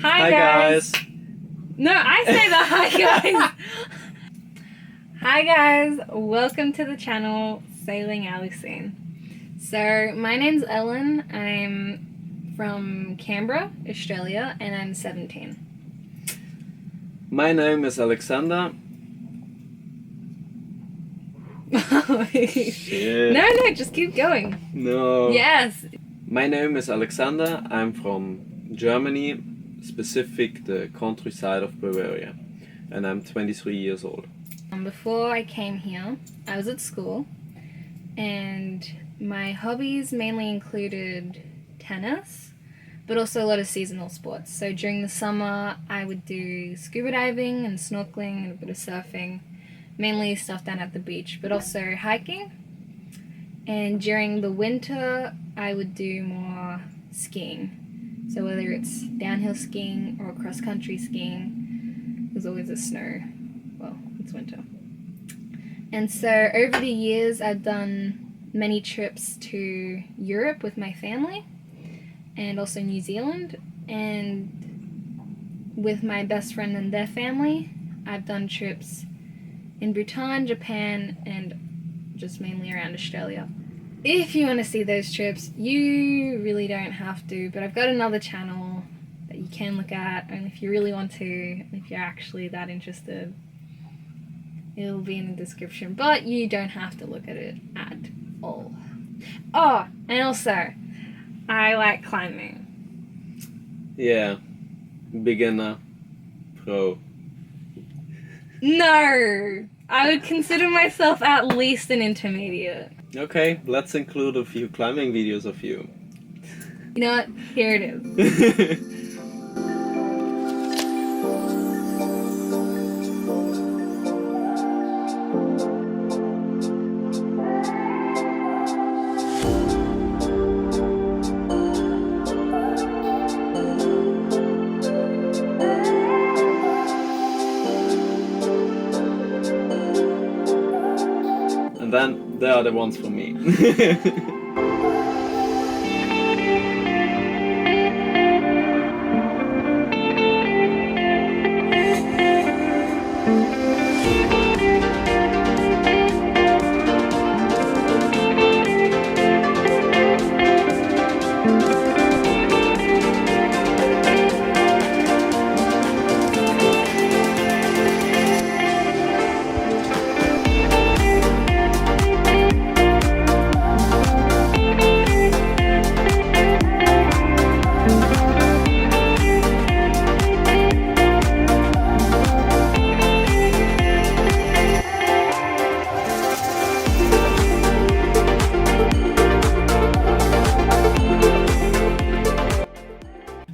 Hi guys. No, I say the hi guys. Hi guys, welcome to the channel Sailing Alucine. So my name's Ellen. I'm from Canberra, Australia, and I'm 17. My name is Alexander. Shit. No, just keep going. No. Yes. My name is Alexander. I'm from Germany, specific the countryside of Bavaria, and I'm 23 years old. Before I came here, I was at school, and my hobbies mainly included tennis, but also a lot of seasonal sports. So during the summer, I would do scuba diving and snorkeling and a bit of surfing, mainly stuff down at the beach, but also hiking. And during the winter, I would do more skiing. So whether it's downhill skiing or cross-country skiing, there's always a snow. Well, it's winter. And so over the years, I've done many trips to Europe with my family and also New Zealand. And with my best friend and their family, I've done trips in Bhutan, Japan, and just mainly around Australia. If you want to see those trips, you really don't have to, but I've got another channel that you can look at, and if you really want to, if you're actually that interested, it'll be in the description, but you don't have to look at it at all. Oh, and also, I like climbing. Yeah. Beginner. Pro. No! I would consider myself at least an intermediate. Okay, let's include a few climbing videos of you. You know what? Here it is. And then there are the ones for me.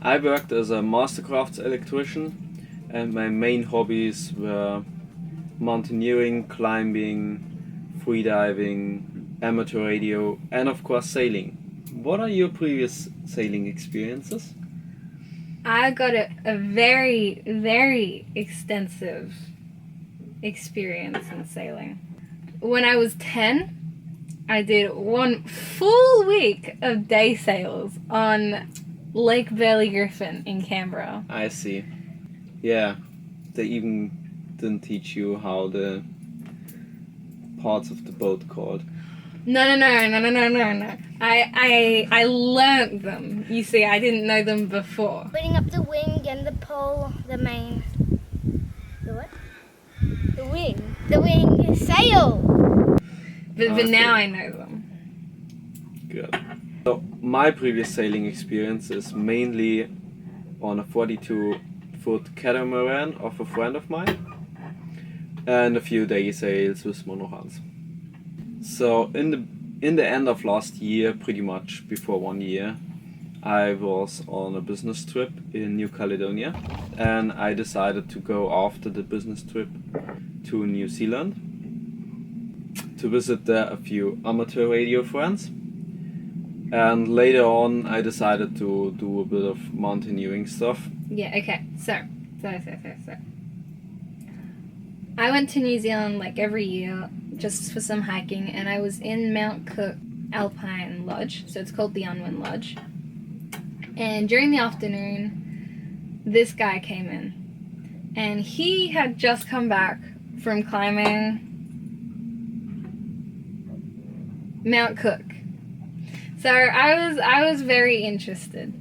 I worked as a mastercrafts electrician, and my main hobbies were mountaineering, climbing, freediving, amateur radio, and of course sailing. What are your previous sailing experiences? I got a very, very extensive experience in sailing. When I was 10, I did one full week of day sails on Lake Burley Griffin in Canberra. I see. Yeah, they even didn't teach you how the parts of the boat called. No. I learnt them. You see, I didn't know them before. Putting up the wing and the pole, the main. The what? The wing. The wing sail. But now I know them. Good. So my previous sailing experience is mainly on a 42-foot catamaran of a friend of mine and a few day sails with monohulls. So in the end of last year, pretty much before 1 year, I was on a business trip in New Caledonia, and I decided to go after the business trip to New Zealand to visit there a few amateur radio friends. And later on, I decided to do a bit of mountaineering stuff. Yeah, okay. So. I went to New Zealand like every year just for some hiking, and I was in Mount Cook Alpine Lodge, so it's called the Unwin Lodge. And during the afternoon, this guy came in. And he had just come back from climbing Mount Cook. So I was very interested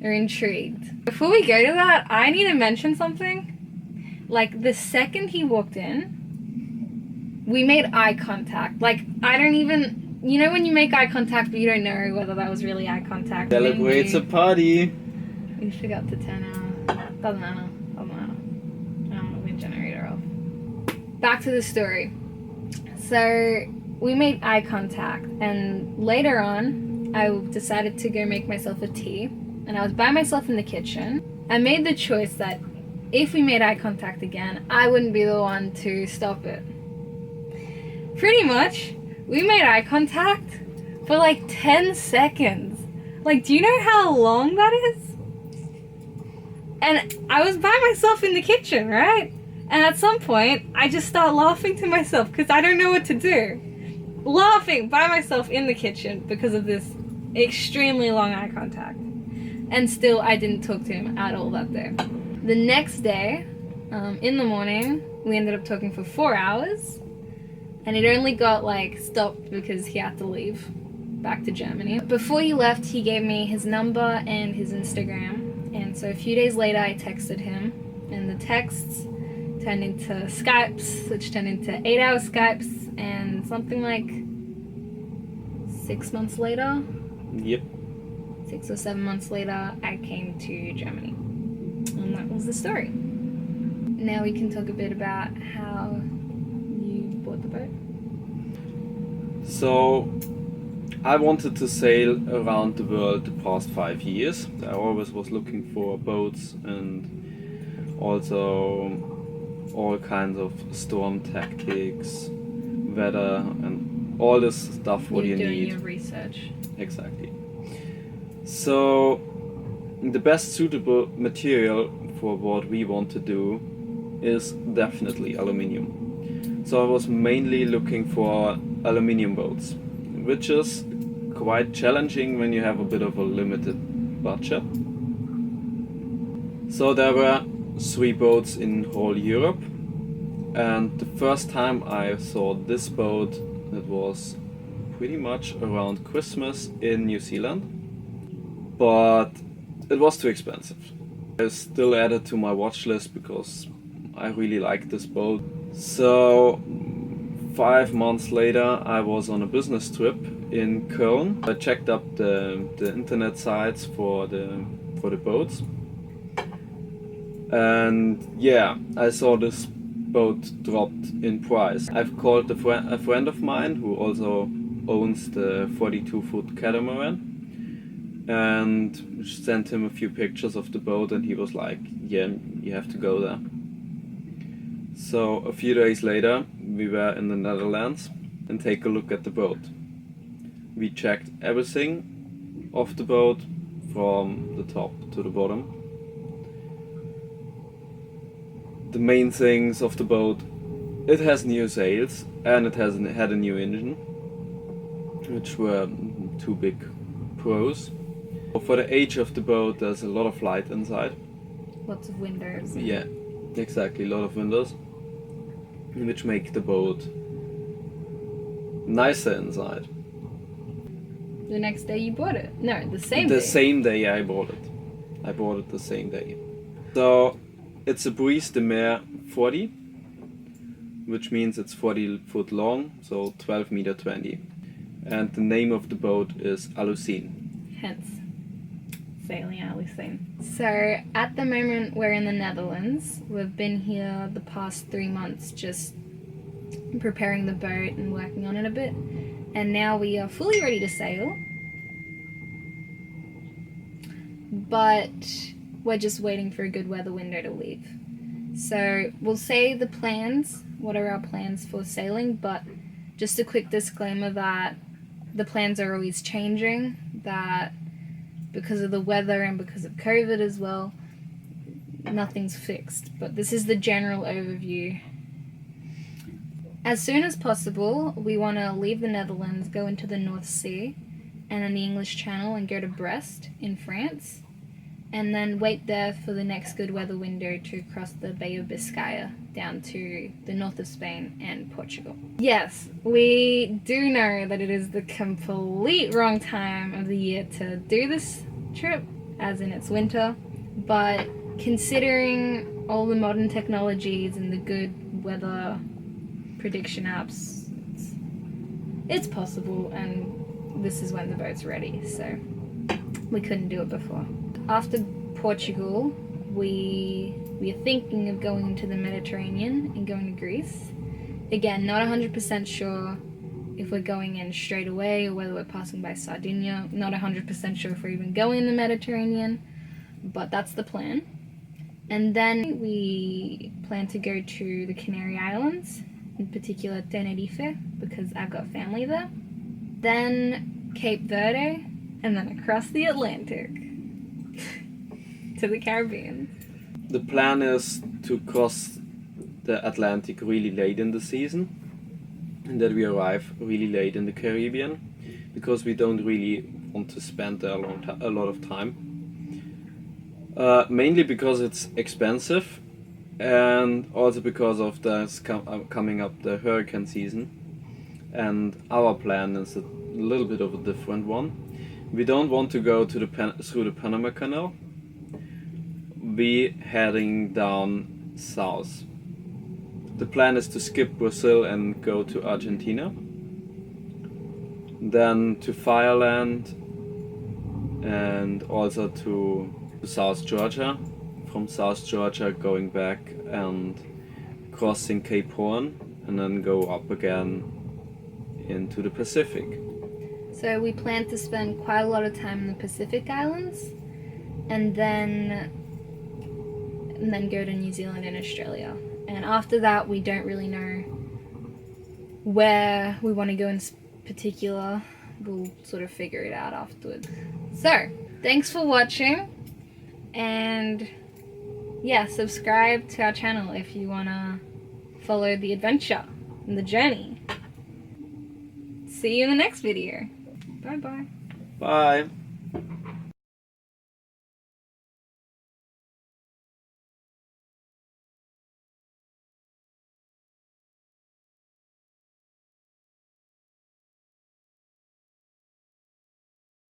or intrigued. Before we go to that, I need to mention something. Like, the second he walked in, we made eye contact. Like, I don't even, you know when you make eye contact but you don't know whether that was really eye contact. Celebrates a party. We forgot to turn our, doesn't matter. Wind generator off. Back to the story. So we made eye contact, and later on I decided to go make myself a tea, and I was by myself in the kitchen. I made the choice that if we made eye contact again, I wouldn't be the one to stop it. Pretty much, we made eye contact for like 10 seconds. Like, do you know how long that is? And I was by myself in the kitchen, right? And at some point, I just start laughing to myself because I don't know what to do. Laughing by myself in the kitchen because of this extremely long eye contact. And still, I didn't talk to him at all that day. The next day, in the morning, we ended up talking for 4 hours. And it only got, like, stopped because he had to leave back to Germany. Before he left, he gave me his number and his Instagram. And so a few days later, I texted him. And the texts turned into Skypes, which turned into 8-hour Skypes. And something like 6 months later. Yep. 6 or 7 months later, I came to Germany. And that was the story. Now we can talk a bit about how you bought the boat. So, I wanted to sail around the world the past 5 years. I always was looking for boats and also all kinds of storm tactics, weather, and all this stuff what you You're doing need. your research. Exactly. So, the best suitable material for what we want to do is definitely aluminium. So I was mainly looking for aluminium boats, which is quite challenging when you have a bit of a limited budget. So there were 3 boats in whole Europe, and the first time I saw this boat, it was pretty much around Christmas in New Zealand, but it was too expensive. I still added to my watch list because I really like this boat. So 5 months later, I was on a business trip in Köln. I checked up the internet sites for the boats, and yeah, I saw this boat dropped in price. I've called a friend of mine who also owns the 42-foot catamaran, and sent him a few pictures of the boat, and he was like, yeah, you have to go there. So a few days later, we were in the Netherlands and take a look at the boat. We checked everything of the boat from the top to the bottom. The main things of the boat: it has new sails and it had a new engine, which were 2 big pros. For the age of the boat, there's a lot of light inside. Lots of windows. Yeah, exactly, a lot of windows, which make the boat nicer inside. The next day you bought it? No, the same day. The same day I bought it. I bought it the same day. So it's a Brise de Mer 40, which means it's 40 foot long, so 12 meter 20. And the name of the boat is Alucine. Hence, sailing Alucine. So at the moment we're in the Netherlands. We've been here the past 3 months just preparing the boat and working on it a bit. And now we are fully ready to sail. But we're just waiting for a good weather window to leave. So we'll say the plans, what are our plans for sailing, but just a quick disclaimer that the plans are always changing, that because of the weather and because of COVID as well, nothing's fixed. But this is the general overview. As soon as possible, we want to leave the Netherlands, go into the North Sea, and then the English Channel and go to Brest in France. and then wait there for the next good weather window to cross the Bay of Biscay down to the north of Spain and Portugal. Yes, we do know that it is the complete wrong time of the year to do this trip, as in it's winter, but considering all the modern technologies and the good weather prediction apps, it's possible, and this is when the boat's ready, so we couldn't do it before. After Portugal, we are thinking of going to the Mediterranean and going to Greece. Again, not 100% sure if we're going in straight away or whether we're passing by Sardinia. Not 100% sure if we're even going in the Mediterranean, but that's the plan. And then we plan to go to the Canary Islands, in particular Tenerife, because I've got family there. Then Cape Verde, and then across the Atlantic to the Caribbean. The plan is to cross the Atlantic really late in the season, and that we arrive really late in the Caribbean, because we don't really want to spend there a lot of time. Mainly because it's expensive, and also because of coming up the hurricane season, and our plan is a little bit of a different one. We don't want to go to through the Panama Canal. We heading down south. The plan is to skip Brazil and go to Argentina, then to Fireland, and also to South Georgia. From South Georgia going back and crossing Cape Horn, and then go up again into the Pacific. So we plan to spend quite a lot of time in the Pacific Islands, and then go to New Zealand and Australia. And after that, we don't really know where we want to go in particular. We'll sort of figure it out afterwards. So, thanks for watching, and yeah, subscribe to our channel if you want to follow the adventure and the journey. See you in the next video. Bye bye. Bye.